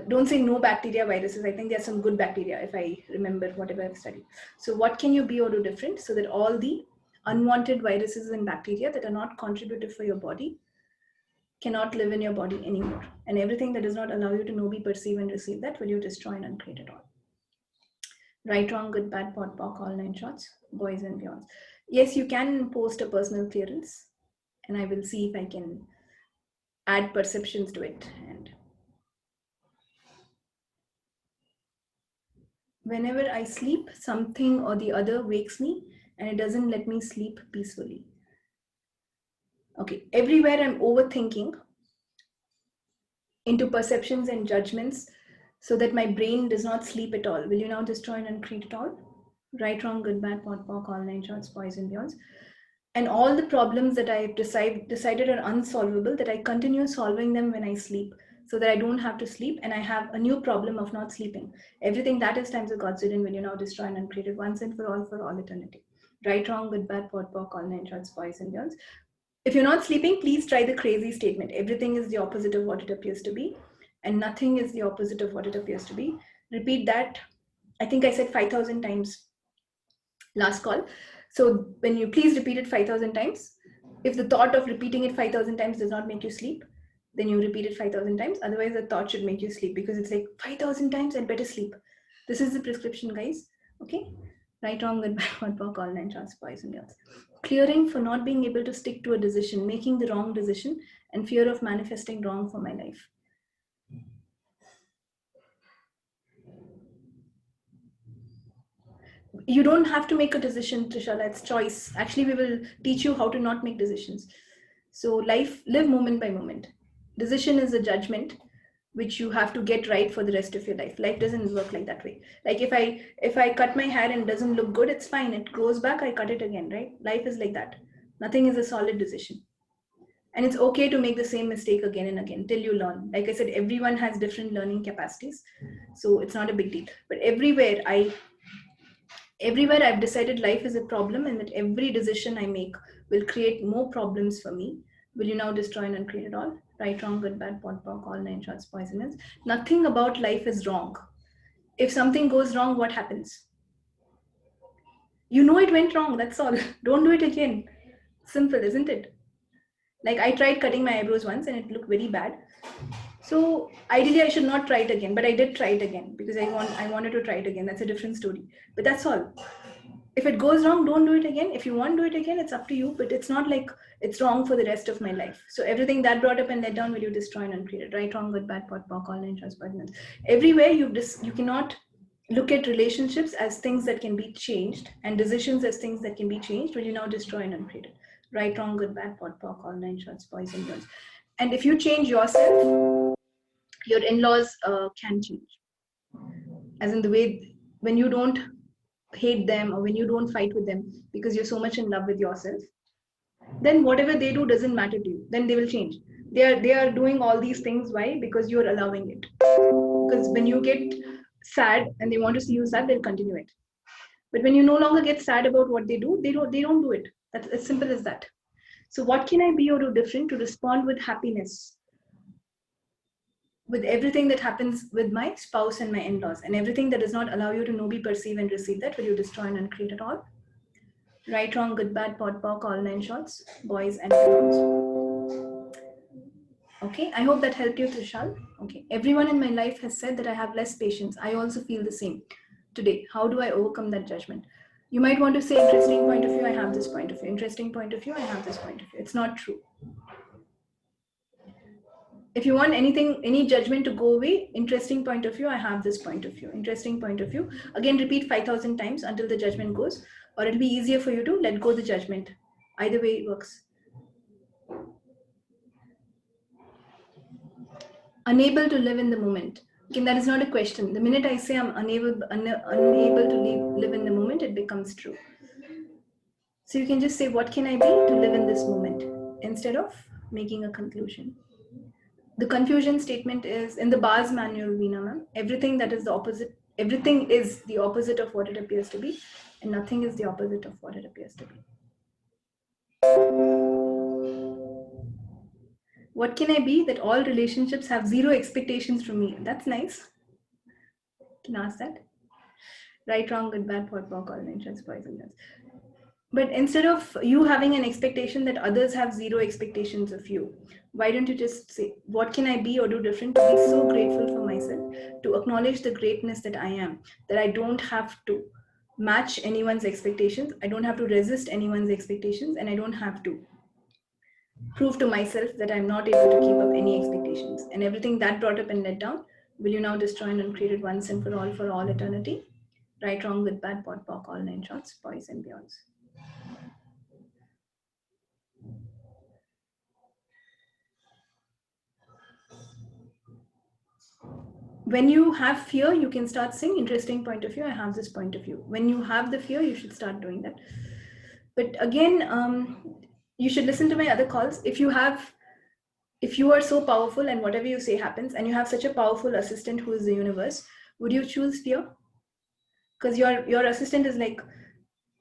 Don't say no bacteria, viruses. I think there's some good bacteria if I remember whatever I've studied. So what can you be or do different so that all the unwanted viruses and bacteria that are not contributive for your body cannot live in your body anymore? And everything that does not allow you to know, be, perceive, and receive that, will you destroy and uncreate it all? Right, wrong, good, bad, pot, pock, all nine shots, boys and beyonds. Yes, you can post a personal clearance, and I will see if I can add perceptions to it. And whenever I sleep, something or the other wakes me, and it doesn't let me sleep peacefully. Okay, everywhere I'm overthinking into perceptions and judgments so that my brain does not sleep at all. Will you now destroy and uncreate it all? Right, wrong, good, bad, pot, pock, all nine shots, boys and beyonds. And all the problems that I have decided are unsolvable, that I continue solving them when I sleep so that I don't have to sleep and I have a new problem of not sleeping. Everything that is times of God's will you now destroy and uncreate it once and for all eternity. Right, wrong, good, bad, pot, pock, all nine shots, boys and girls. If you're not sleeping, please try the crazy statement. Everything is the opposite of what it appears to be, and nothing is the opposite of what it appears to be. Repeat that. I think I said 5,000 times last call. So when you please repeat it 5,000 times, if the thought of repeating it 5,000 times does not make you sleep, then you repeat it 5,000 times. Otherwise, the thought should make you sleep because it's like 5,000 times and better sleep. This is the prescription, guys. Okay. Right, wrong, good, bad, pock, all nine shots, boys and girls. Clearing for not being able to stick to a decision, making the wrong decision, and fear of manifesting wrong for my life. You don't have to make a decision, Trisha. That's choice. Actually, we will teach you how to not make decisions. So live moment by moment. Decision is a judgment which you have to get right for the rest of your life. Life doesn't work like that way. Like if I cut my hair and it doesn't look good, it's fine. It grows back, I cut it again, right? Life is like that. Nothing is a solid decision. And it's okay to make the same mistake again and again till you learn. Like I said, everyone has different learning capacities. So it's not a big deal. But everywhere I've decided life is a problem and that every decision I make will create more problems for me. Will you now destroy and uncreate it all? Right, wrong, good, bad, pot, pock, all nine shots, poisonous. Nothing about life is wrong. If something goes wrong, what happens? You know it went wrong, that's all. Don't do it again. Simple, isn't it? Like I tried cutting my eyebrows once and it looked very bad. So ideally I should not try it again, but I did try it again because I wanted to try it again. That's a different story. But that's all. If it goes wrong, don't do it again. If you want to do it again, it's up to you, but it's not like it's wrong for the rest of my life. So everything that brought up and let down, will you destroy and uncreate it? Right, wrong, good, bad, pot, pock, all nine shots, poisonous. Everywhere you cannot look at relationships as things that can be changed and decisions as things that can be changed. Will you now destroy and uncreate it? Right, wrong, good, bad, pot, pock, all nine shots, poison, yours. And if you change yourself, your in-laws can change. As in the way when you don't hate them or when you don't fight with them because you're so much in love with yourself, then whatever they do doesn't matter to you. Then they will change. They are doing all these things. Why? Because you're allowing it. Because when you get sad and they want to see you sad, they'll continue it. But when you no longer get sad about what they do, they don't do it. That's as simple as that. So what can I be or do different to respond with happiness with everything that happens with my spouse and my in-laws, and everything that does not allow you to know, be, perceive, and receive that, will you destroy and uncreate it all? Right, wrong, good, bad, pod, poc, all 9 shots, boys and girls. Okay, I hope that helped you, Trishal. Okay, everyone in my life has said that I have less patience. I also feel the same. Today, how do I overcome that judgment? You might want to say, interesting point of view, I have this point of view. Interesting point of view, I have this point of view. It's not true. If you want anything, any judgment to go away, interesting point of view, I have this point of view. Interesting point of view. Again, repeat 5,000 times until the judgment goes, or it'll be easier for you to let go the judgment. Either way it works. Unable to live in the moment. Again, that is not a question. The minute I say I'm unable to live in the moment, it becomes true. So you can just say, what can I be to live in this moment, instead of making a conclusion. The confusion statement is in the Bars manual, Veena ma'am. Everything that is the opposite, everything is the opposite of what it appears to be, and nothing is the opposite of what it appears to be. What can I be that all relationships have zero expectations from me? That's nice. Can ask that. Right, wrong, good, bad, pot, pock, all nations, poison. But instead of you having an expectation that others have zero expectations of you, why don't you just say, what can I be or do different to be so grateful for myself, to acknowledge the greatness that I am, that I don't have to match anyone's expectations, I don't have to resist anyone's expectations, and I don't have to prove to myself that I'm not able to keep up any expectations. And everything that brought up and let down, will you now destroy and uncreate it once and for all eternity? Right, wrong, good, bad, pot, pock, all 9 shots, boys and beyonds. When you have fear, you can start saying, interesting point of view, I have this point of view. When you have the fear, you should start doing that. But again, you should listen to my other calls. If you are so powerful and whatever you say happens, and you have such a powerful assistant who is the universe, would you choose fear? Because your assistant is like,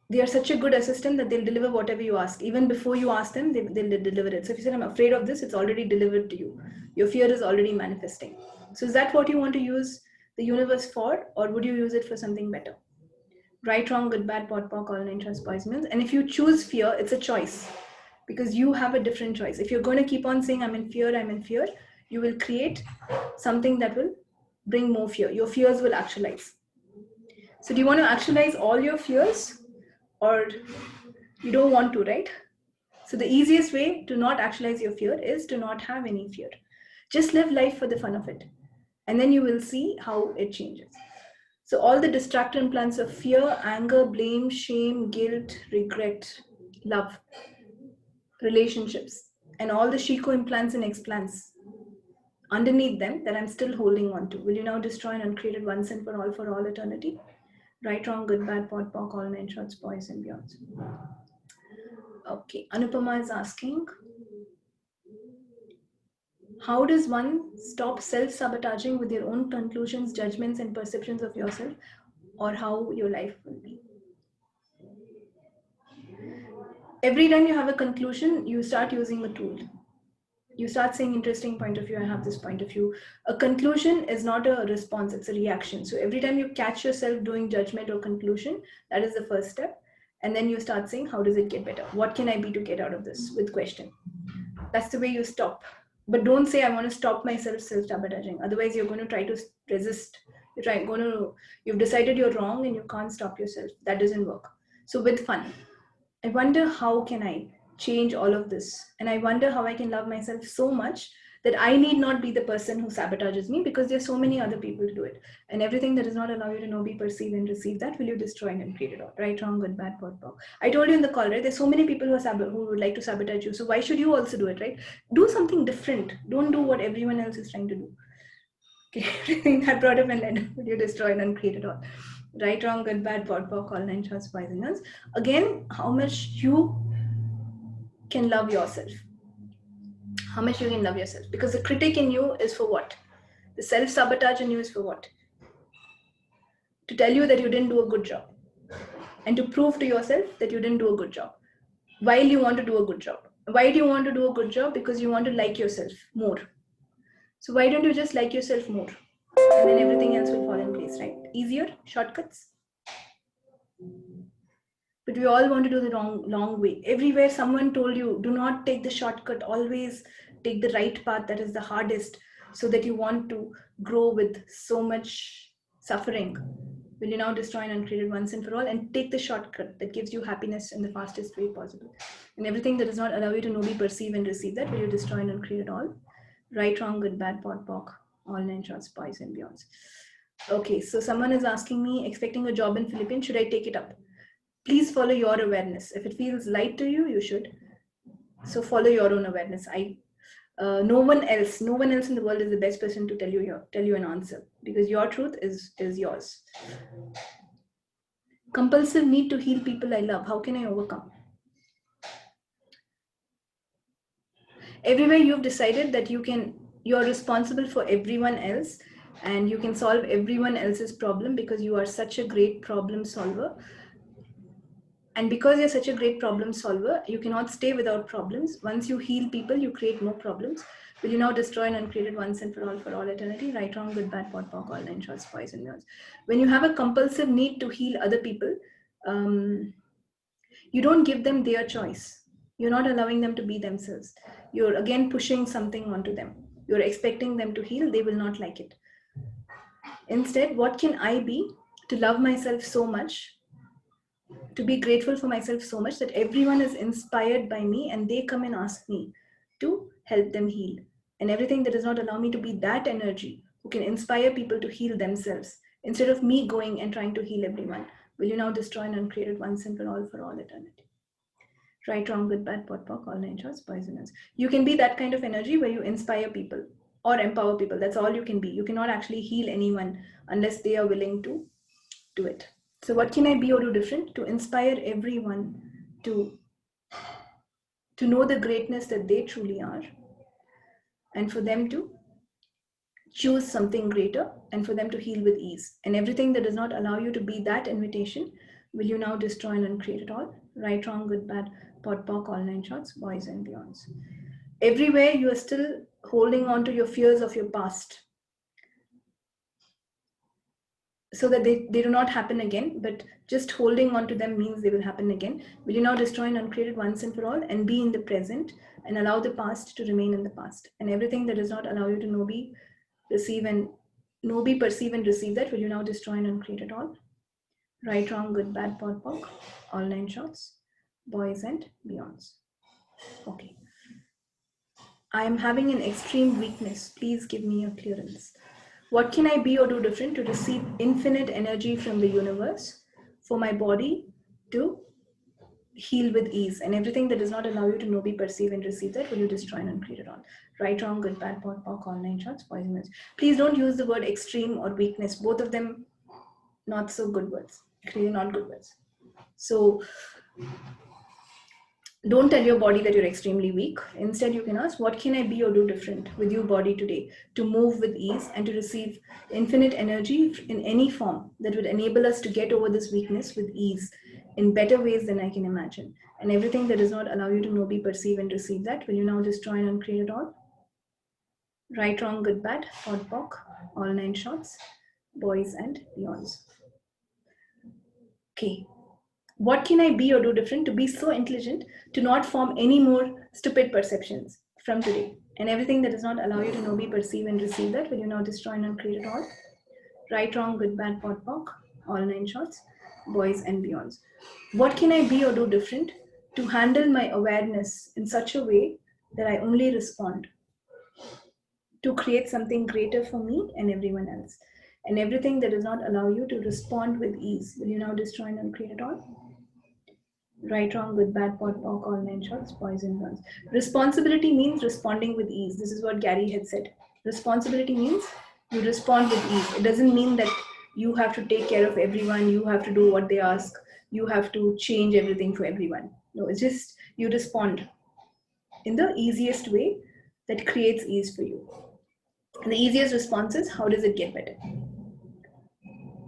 they are such a good assistant that they'll deliver whatever you ask. Even before you ask them, they'll deliver it. So if you say, I'm afraid of this, it's already delivered to you. Your fear is already manifesting. So is that what you want to use the universe for, or would you use it for something better? Right, wrong, good, bad, pot, pock, all 9 trans, poisons. And if you choose fear, it's a choice, because you have a different choice. If you're going to keep on saying, I'm in fear, you will create something that will bring more fear. Your fears will actualize. So do you want to actualize all your fears, or you don't want to, right? So the easiest way to not actualize your fear is to not have any fear. Just live life for the fun of it. And then you will see how it changes. So all the distractor implants of fear, anger, blame, shame, guilt, regret, love, relationships, and all the Shiko implants and explants underneath them that I'm still holding on to, will you now destroy and uncreate it once and for all eternity? Right, wrong, good, bad, pot, pock, all 9 shots, boys and beyonds. Okay, Anupama is asking, how does one stop self-sabotaging with your own conclusions, judgments, and perceptions of yourself, or how your life will be? Every time you have a conclusion, you start using a tool. You start saying, interesting point of view, I have this point of view. A conclusion is not a response, it's a reaction. So every time you catch yourself doing judgment or conclusion, that is the first step. And then you start saying, how does it get better? What can I be to get out of this, with question? That's the way you stop. But don't say, I want to stop myself self-sabotaging. Otherwise, you're going to try to resist. You've decided you're wrong and you can't stop yourself. That doesn't work. So with fun, I wonder how can I change all of this? And I wonder how I can love myself so much that I need not be the person who sabotages me, because there's so many other people to do it. And everything that does not allow you to know, be, perceive, and receive that, will you destroy and create it all? Right, wrong, good, bad, pot, pock. I told you in the call, right? There's so many people who would like to sabotage you. So why should you also do it, right? Do something different. Don't do what everyone else is trying to do. Okay, everything that brought up and led, will you destroy and uncreate it all? Right, wrong, good, bad, pot, pock, all 9 shots, poisoners. Again, how much you can love yourself. How much you can love yourself. Because the critic in you is for what? The self-sabotage in you is for what? To tell you that you didn't do a good job. And to prove to yourself that you didn't do a good job. While you want to do a good job. Why do you want to do a good job? Because you want to like yourself more. So why don't you just like yourself more? And then everything else will fall in place, right? Easier, shortcuts. But we all want to do the long way. Everywhere someone told you, do not take the shortcut, always take the right path that is the hardest, so that you want to grow with so much suffering. Will you now destroy and uncreate it once and for all and take the shortcut that gives you happiness in the fastest way possible? And everything that does not allow you to know, be, perceive, and receive that, will you destroy and uncreate it all? Right, wrong, good, bad, pot, pock, all nine shorts, boys and beyonds. Okay, so someone is asking me, expecting a job in Philippines, should I take it up? Please follow your awareness. If it feels light to you, you should. So follow your own awareness. No one else in the world is the best person to tell you an answer, because your truth is yours. Compulsive need to heal people I love. How can I overcome? Everywhere you've decided that you're responsible for everyone else and you can solve everyone else's problem because you are such a great problem solver. And because you're such a great problem solver, you cannot stay without problems. Once you heal people, you create more problems. Will you now destroy and uncreate it once and for all eternity? Right, wrong, good, bad, pot, pock, all nine shorts, boys and girls. When you have a compulsive need to heal other people, you don't give them their choice. You're not allowing them to be themselves. You're again pushing something onto them. You're expecting them to heal. They will not like it. Instead, what can I be to love myself so much, to be grateful for myself so much that everyone is inspired by me and they come and ask me to help them heal? And everything that does not allow me to be that energy who can inspire people to heal themselves, instead of me going and trying to heal everyone, will you now destroy and uncreate it once and for all eternity? Right, wrong, good, bad, pot, pock, all nine shorts, poisonous. You can be that kind of energy where you inspire people or empower people. That's all you can be. You cannot actually heal anyone unless they are willing to do it. So what can I be or do different to inspire everyone to know the greatness that they truly are, and for them to choose something greater, and for them to heal with ease? And everything that does not allow you to be that invitation, will you now destroy and uncreate it all? Right, wrong, good, bad, pot, pock, all nine shorts, boys and beyonds. Everywhere you are still holding on to your fears of your past, so that they do not happen again, but just holding on to them means they will happen again. Will you now destroy and uncreate it once and for all and be in the present and allow the past to remain in the past? And everything that does not allow you to know, be, perceive, and receive that, will you now destroy and uncreate it all? Right, wrong, good, bad, pot, pock, all nine shorts, boys and beyonds. Okay. I am having an extreme weakness. Please give me a clearance. What can I be or do different to receive infinite energy from the universe for my body to heal with ease? And everything that does not allow you to know, be, perceive, and receive that, will you destroy and uncreate it all? Right, wrong, good, bad, pot, pock, all nine shorts, poisonous. Please don't use the word extreme or weakness. Both of them not so good words. Actually, not good words. So don't tell your body that you're extremely weak. Instead, you can ask, what can I be or do different with your body today to move with ease and to receive infinite energy in any form that would enable us to get over this weakness with ease in better ways than I can imagine? And everything that does not allow you to know, be, perceive, and receive that, will you now destroy and uncreate it all? Right, wrong, good, bad, pot, pock, all nine shorts, boys and beyonds. Okay. What can I be or do different to be so intelligent to not form any more stupid perceptions from today? And everything that does not allow you to know, be, perceive, and receive that, will you now destroy and uncreate it all? Right, wrong, good, bad, pot, pock, all nine shorts, boys and beyonds. What can I be or do different to handle my awareness in such a way that I only respond to create something greater for me and everyone else? And everything that does not allow you to respond with ease, will you now destroy and uncreate it all? Right, wrong, good, bad, pot, pock, all nine shorts, boys and girls. Responsibility means responding with ease. This is what Gary had said. Responsibility means you respond with ease. It doesn't mean that you have to take care of everyone, you have to do what they ask, you have to change everything for everyone. No, it's just you respond in the easiest way that creates ease for you. And the easiest response is, how does it get better?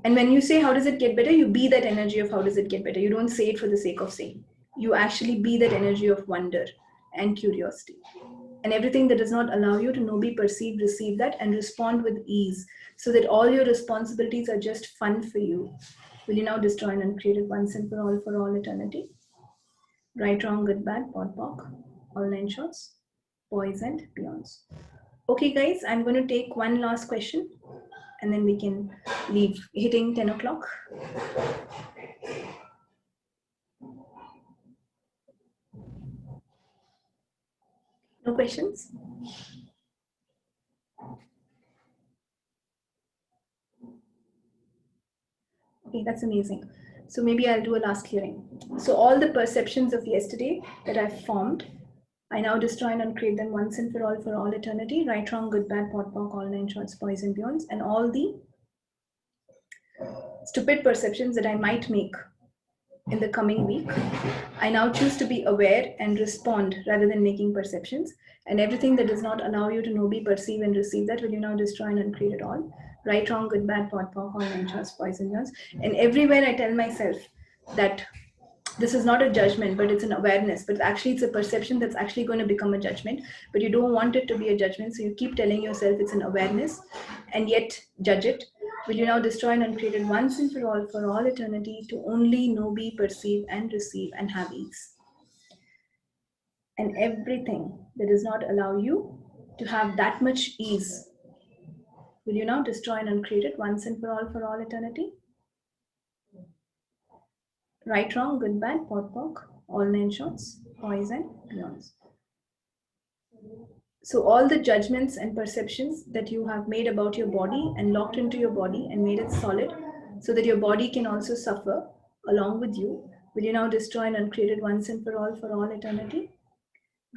And when you say, how does it get better? You be that energy of how does it get better. You don't say it for the sake of saying. You actually be that energy of wonder. and curiosity. And everything that does not allow you to know, be, perceive, receive that, and respond with ease, so that all your responsibilities are just fun for you, will you now destroy and uncreate it once and for all eternity? Right, wrong, good, bad, pod, poc, all 9 shots, boys and beyonds. Okay, guys, I'm going to take one last question and then we can leave. Hitting 10 o'clock. No questions? Okay, that's amazing. So maybe I'll do a last clearing. So all the perceptions of yesterday that I've formed, I now destroy and uncreate them once and for all eternity. Right, wrong, good, bad, pot, pock, all 9 shots, boys and beyonds, and all the stupid perceptions that I might make in the coming week. I now choose to be aware and respond rather than making perceptions. And everything that does not allow you to know, be, perceive, and receive that, will you now destroy and uncreate it all? Right, wrong, good, bad, pot, pock, all 9 shots, boys and beyonds. And everywhere I tell myself that this is not a judgment, but it's an awareness. But actually, it's a perception that's actually going to become a judgment. But you don't want it to be a judgment. So you keep telling yourself it's an awareness and yet judge it. Will you now destroy and uncreate it once and for all eternity, to only know, be, perceive, and receive and have ease? And everything that does not allow you to have that much ease, will you now destroy and uncreate it once and for all eternity? Right, wrong, good, bad, pot, pock, all 9 shots, boys and beyonds. So all the judgments and perceptions that you have made about your body and locked into your body and made it solid so that your body can also suffer along with you, will you now destroy and uncreate it once and for all eternity?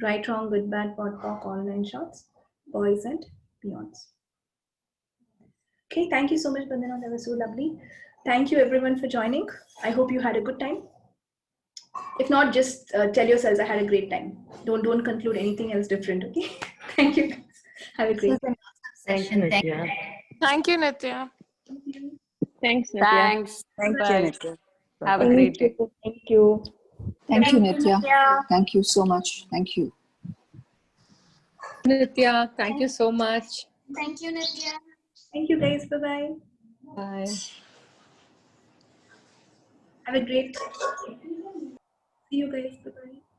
Right, wrong, good, bad, pot, pock, all 9 shots, boys and beyonds. Okay, thank you so much, Bandana. That was so lovely. Thank you everyone for joining. I hope you had a good time. If not, just tell yourselves I had a great time. Don't conclude anything else different. Okay. Thank you guys. Have a great day. Thank you, Nithya. Thank you, Nithya. Thanks, Nithya. Thanks. Thank you, Bye. Nithya. Have a great day. Thank you. Thank you, Nithya. Thank you so much. Thank you. Nithya, thank you so much. Thank you, Nithya. Thank you guys. Bye-bye. Bye. Have a great. See you guys. Bye-bye.